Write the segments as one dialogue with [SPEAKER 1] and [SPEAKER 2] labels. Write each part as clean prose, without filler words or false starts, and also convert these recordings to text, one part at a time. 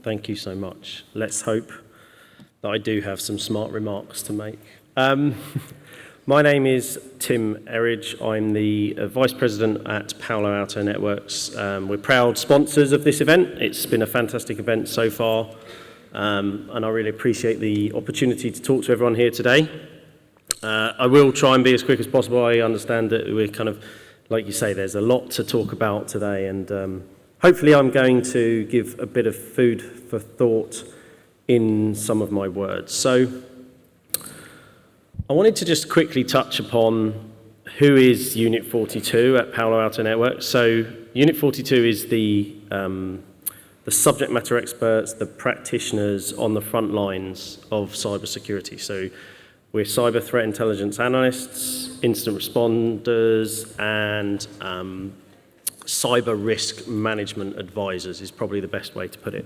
[SPEAKER 1] Thank you so much. Let's hope that I do have some smart remarks to make. My name is Tim Erridge. I'm the Vice President at Palo Alto Networks. We're proud sponsors of this event. It's been a fantastic event so far, and I really appreciate the opportunity to talk to everyone here today. I will try and be as quick as possible. I understand that we're kind of, like you say, there's a lot to talk about today, and hopefully I'm going to give a bit of food for thought in some of my words. So I wanted to just quickly touch upon who is Unit 42 at Palo Alto Networks. So Unit 42 is the subject matter experts, the practitioners on the front lines of cybersecurity. So we're cyber threat intelligence analysts, incident responders, and cyber risk management advisors is probably the best way to put it.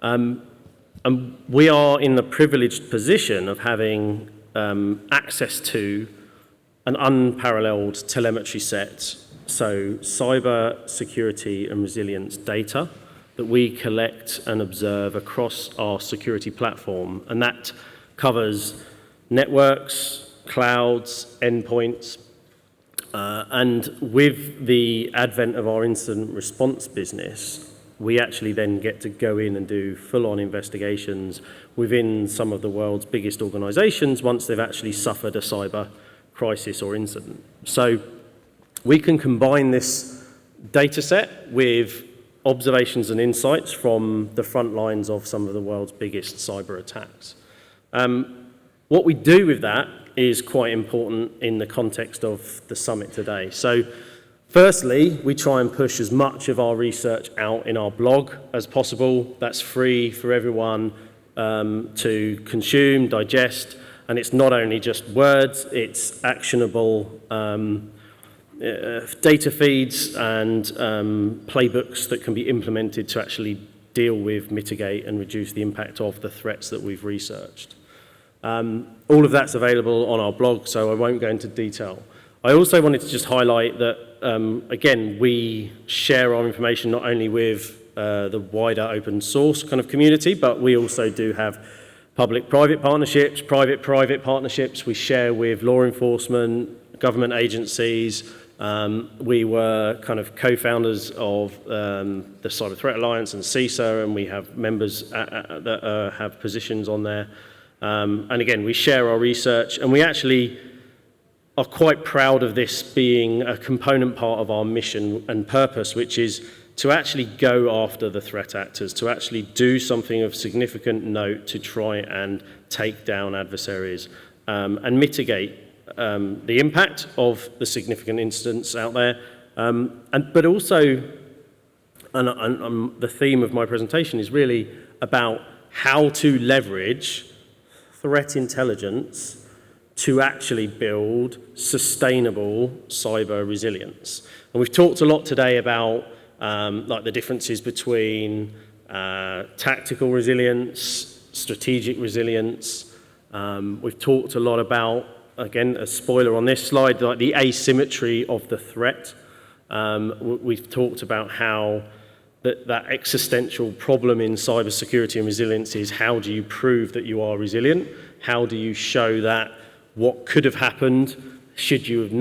[SPEAKER 1] And we are in the privileged position of having access to an unparalleled telemetry set, so cyber security and resilience data that we collect and observe across our security platform, and that covers networks, clouds, endpoints, and with the advent of our incident response business, we actually then get to go in and do full-on investigations within some of the world's biggest organizations once they've actually suffered a cyber crisis or incident. So we can combine this data set with observations and insights from the front lines of some of the world's biggest cyber attacks. What we do with that is quite important in the context of the summit today. So firstly, we try and push as much of our research out in our blog as possible. That's free for everyone to consume, digest, and it's not only just words, it's actionable data feeds and playbooks that can be implemented to actually deal with, mitigate, and reduce the impact of the threats that we've researched. All of that's available on our blog, so I won't go into detail. I also wanted to just highlight that, again, we share our information not only with the wider open source kind of community, but we also do have public-private partnerships, private-private partnerships. We share with law enforcement, government agencies. We were kind of co-founders of the Cyber Threat Alliance and CISA, and we have members that have positions on there. And again, we share our research, and we actually are quite proud of this being a component part of our mission and purpose, which is to actually go after the threat actors, to actually do something of significant note to try and take down adversaries and mitigate the impact of the significant incidents out there. But also, and the theme of my presentation is really about how to leverage threat intelligence to actually build sustainable cyber resilience. And we've talked a lot today about like the differences between tactical resilience, strategic resilience. We've talked a lot about, again, a spoiler on this slide, like the asymmetry of the threat. We've talked about how that existential problem in cybersecurity and resilience is how do you prove that you are resilient? How do you show that what could have happened had you have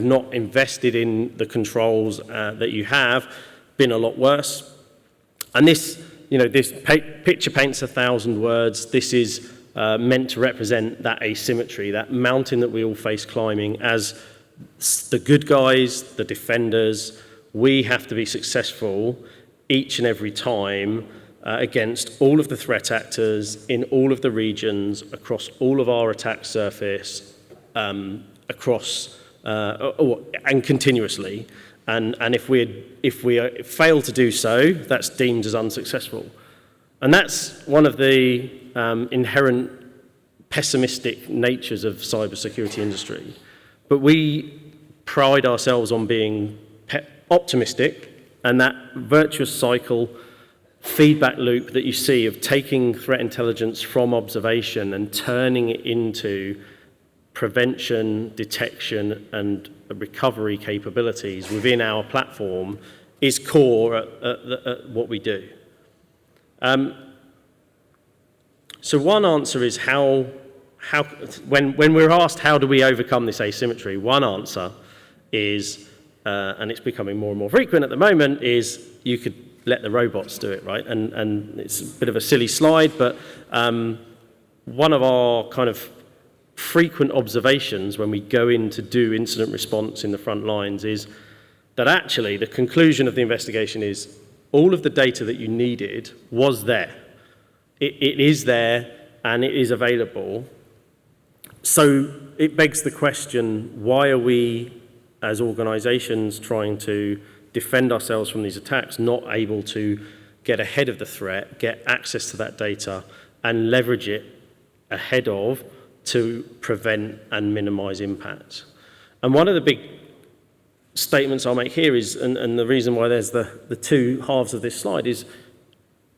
[SPEAKER 1] not invested in the controls that you have been a lot worse? And this, this picture paints 1,000 words. This is meant to represent that asymmetry, that mountain that we all face climbing as the good guys, the defenders. We have to be successful each and every time against all of the threat actors in all of the regions, across all of our attack surface, and continuously. And if we fail to do so, that's deemed as unsuccessful. And that's one of the inherent pessimistic natures of cybersecurity industry. But we pride ourselves on being optimistic, and that virtuous cycle feedback loop that you see of taking threat intelligence from observation and turning it into prevention, detection, and recovery capabilities within our platform is core at what we do. So one answer is when we're asked how do we overcome this asymmetry, one answer is, and it's becoming more and more frequent at the moment, is you could let the robots do it, right? And it's a bit of a silly slide, but one of our kind of frequent observations when we go in to do incident response in the front lines is that actually the conclusion of the investigation is all of the data that you needed was there. It is there and it is available. So it begs the question, why are we as organizations trying to defend ourselves from these attacks not able to get ahead of the threat, get access to that data and leverage it ahead of to prevent and minimize impact? And one of the big statements I'll make here is, and the reason why there's the two halves of this slide is,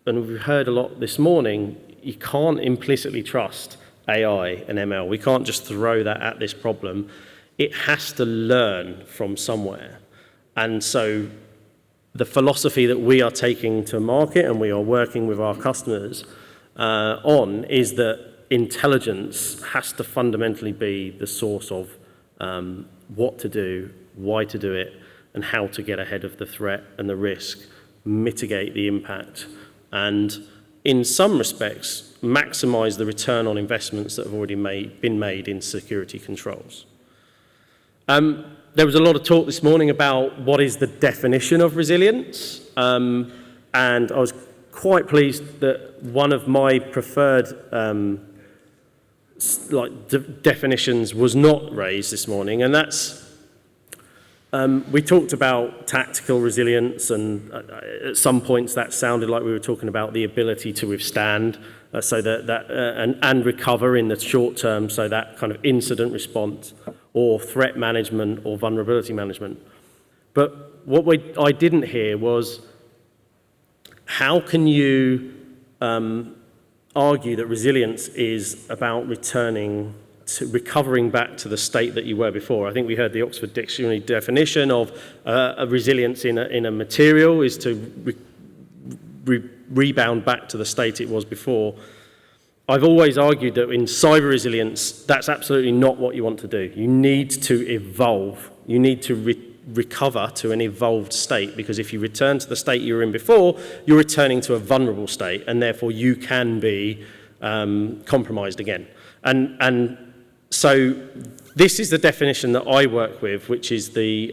[SPEAKER 1] and we've heard a lot this morning, you can't implicitly trust AI and ML. We can't just throw that at this problem. It has to learn from somewhere. And so the philosophy that we are taking to market and we are working with our customers on is that intelligence has to fundamentally be the source of what to do, why to do it, and how to get ahead of the threat and the risk, mitigate the impact, and in some respects, maximize the return on investments that have already been made in security controls. There was a lot of talk this morning about what is the definition of resilience, and I was quite pleased that one of my preferred definitions was not raised this morning, and that's we talked about tactical resilience, and at some points that sounded like we were talking about the ability to withstand, and recover in the short term, so that kind of incident response or threat management or vulnerability management. But what I didn't hear was, how can you argue that resilience is about recovering back to the state that you were before? I think we heard the Oxford Dictionary definition of a resilience in a material is to rebound back to the state it was before. I've always argued that in cyber resilience, that's absolutely not what you want to do. You need to evolve. You need to recover to an evolved state, because if you return to the state you were in before, you're returning to a vulnerable state, and therefore you can be compromised again. And so this is the definition that I work with, which is the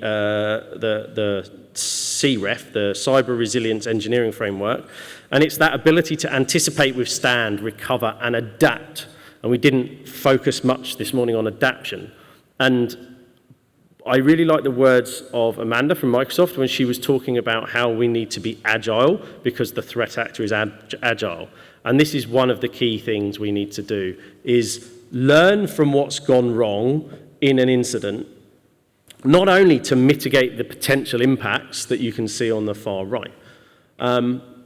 [SPEAKER 1] CREF, the Cyber Resilience Engineering Framework, and it's that ability to anticipate, withstand, recover, and adapt. And we didn't focus much this morning on adaptation. And I really like the words of Amanda from Microsoft when she was talking about how we need to be agile because the threat actor is agile. And this is one of the key things we need to do, is learn from what's gone wrong in an incident, not only to mitigate the potential impacts that you can see on the far right,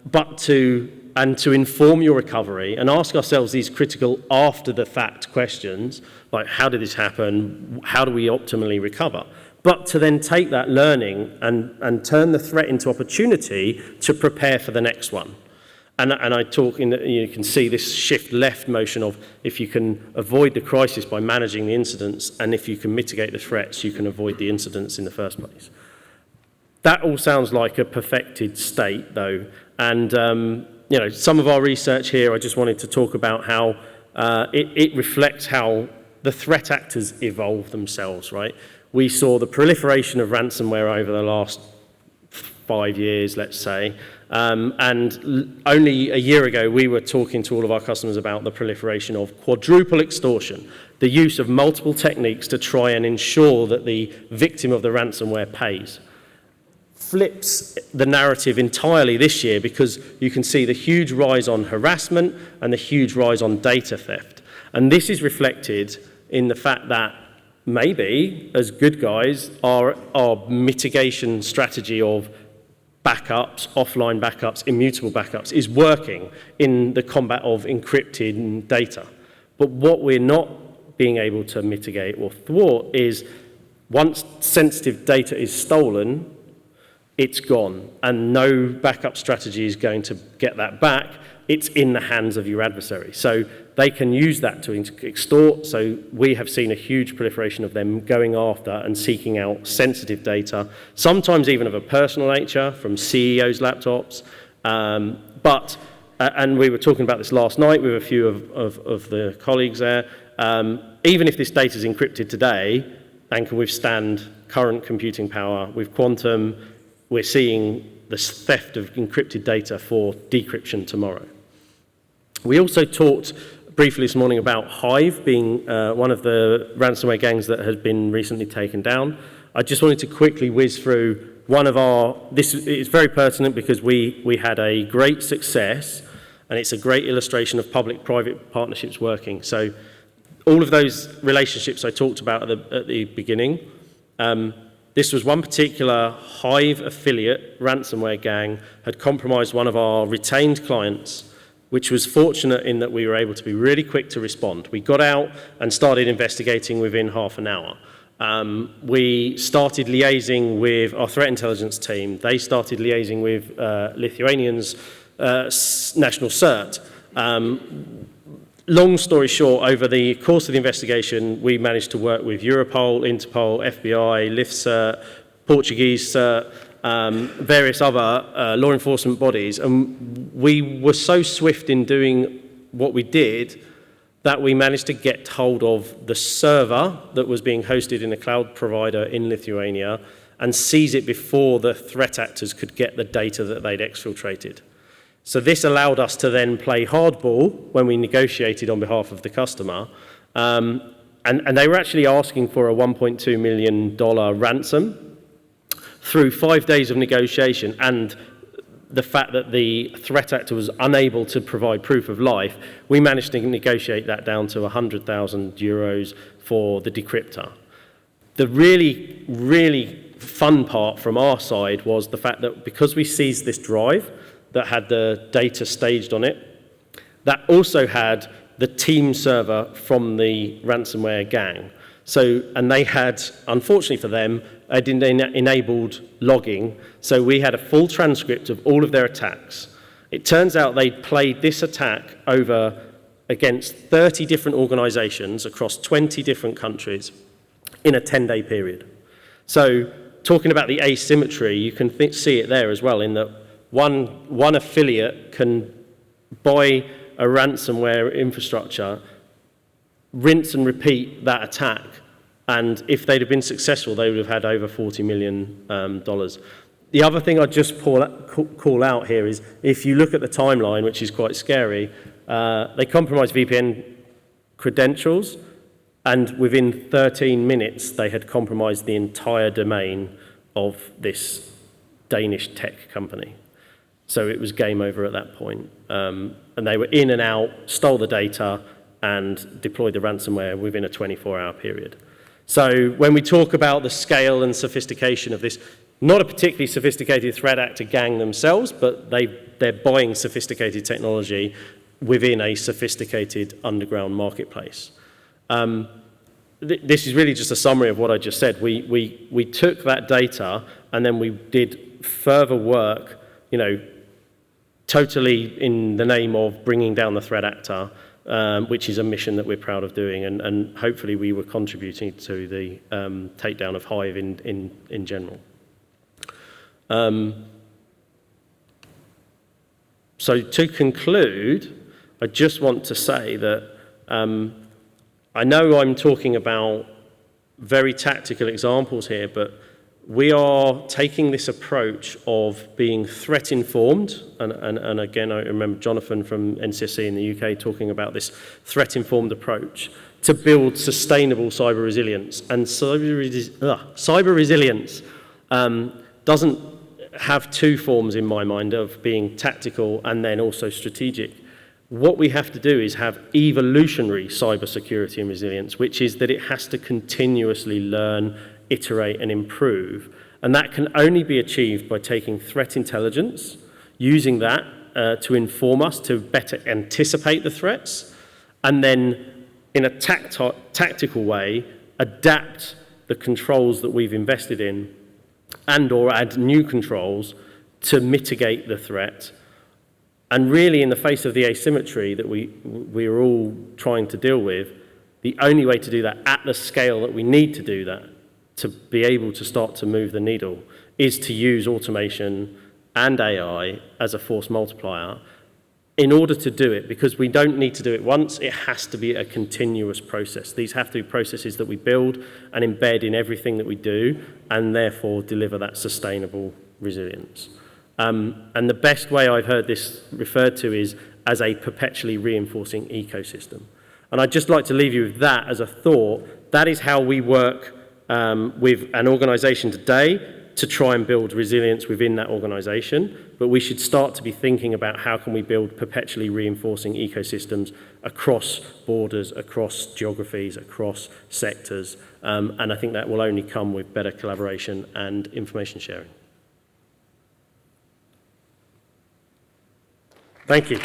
[SPEAKER 1] but to inform your recovery and ask ourselves these critical after the fact questions, like how did this happen, how do we optimally recover? But to then take that learning and turn the threat into opportunity to prepare for the next one. And I talk in that you can see this shift left motion of, if you can avoid the crisis by managing the incidents, and if you can mitigate the threats, you can avoid the incidents in the first place. That all sounds like a perfected state, though. And some of our research here, I just wanted to talk about how it reflects how the threat actors evolve themselves, right? We saw the proliferation of ransomware over the last 5 years, let's say. And only a year ago, we were talking to all of our customers about the proliferation of quadruple extortion, the use of multiple techniques to try and ensure that the victim of the ransomware pays. Flips the narrative entirely this year, because you can see the huge rise on harassment and the huge rise on data theft. And this is reflected in the fact that maybe, as good guys, our mitigation strategy of backups, offline backups, immutable backups is working in the combat of encrypted data. But what we're not being able to mitigate or thwart is, once sensitive data is stolen, it's gone, and no backup strategy is going to get that back. It's in the hands of your adversary. So they can use that to extort. So we have seen a huge proliferation of them going after and seeking out sensitive data, sometimes even of a personal nature from CEOs' laptops. And we were talking about this last night with a few of the colleagues there. Even if this data is encrypted today and can withstand current computing power with quantum, we're seeing the theft of encrypted data for decryption tomorrow. We also talked briefly this morning about Hive being one of the ransomware gangs that has been recently taken down. I just wanted to quickly whiz through one of our, this is very pertinent because we had a great success, and it's a great illustration of public-private partnerships working. So all of those relationships I talked about at the beginning, this was one particular Hive affiliate ransomware gang had compromised one of our retained clients, which was fortunate in that we were able to be really quick to respond. We got out and started investigating within half an hour. We started liaising with our threat intelligence team. They started liaising with Lithuanians' national CERT. Long story short, over the course of the investigation, we managed to work with Europol, Interpol, FBI, LIFCERT, Portuguese CERT, various other law enforcement bodies, and we were so swift in doing what we did that we managed to get hold of the server that was being hosted in a cloud provider in Lithuania and seize it before the threat actors could get the data that they'd exfiltrated. So this allowed us to then play hardball when we negotiated on behalf of the customer, and they were actually asking for a $1.2 million ransom. Through 5 days of negotiation and the fact that the threat actor was unable to provide proof of life, we managed to negotiate that down to 100,000 euros for the decryptor. The really, really fun part from our side was the fact that because we seized this drive that had the data staged on it, that also had the team server from the ransomware gang. So, and they had, unfortunately for them, enabled logging, so we had a full transcript of all of their attacks. It turns out they'd played this attack over against 30 different organizations across 20 different countries in a 10-day period. So talking about the asymmetry, you can see it there as well, in that one affiliate can buy a ransomware infrastructure, rinse and repeat that attack, and if they'd have been successful, they would have had over $40 million. The other thing I'd just call out here is, if you look at the timeline, which is quite scary, they compromised VPN credentials, and within 13 minutes, they had compromised the entire domain of this Danish tech company. So it was game over at that point. And they were in and out, stole the data, and deployed the ransomware within a 24-hour period. So when we talk about the scale and sophistication of this, not a particularly sophisticated threat actor gang themselves, but they're buying sophisticated technology within a sophisticated underground marketplace. This is really just a summary of what I just said. We took that data and then we did further work, totally in the name of bringing down the threat actor, which is a mission that we're proud of doing, and hopefully we were contributing to the takedown of Hive in general. So to conclude, I just want to say that I know I'm talking about very tactical examples here, but we are taking this approach of being threat informed, and again, I remember Jonathan from NCSC in the UK talking about this threat informed approach to build sustainable cyber resilience. And cyber resilience doesn't have two forms in my mind of being tactical and then also strategic. What we have to do is have evolutionary cybersecurity and resilience, which is that it has to continuously learn, iterate, and improve. And that can only be achieved by taking threat intelligence, using that to inform us to better anticipate the threats, and then in a tactical way, adapt the controls that we've invested in and or add new controls to mitigate the threat. And really, in the face of the asymmetry that we are all trying to deal with, the only way to do that at the scale that we need to do that, to be able to start to move the needle, is to use automation and AI as a force multiplier in order to do it, because we don't need to do it once. It has to be a continuous process. These have to be processes that we build and embed in everything that we do, and therefore deliver that sustainable resilience. And the best way I've heard this referred to is as a perpetually reinforcing ecosystem. And I'd just like to leave you with that as a thought. That is how we work with an organization today to try and build resilience within that organization. But we should start to be thinking about how can we build perpetually reinforcing ecosystems across borders, across geographies, across sectors. And I think that will only come with better collaboration and information sharing. Thank you.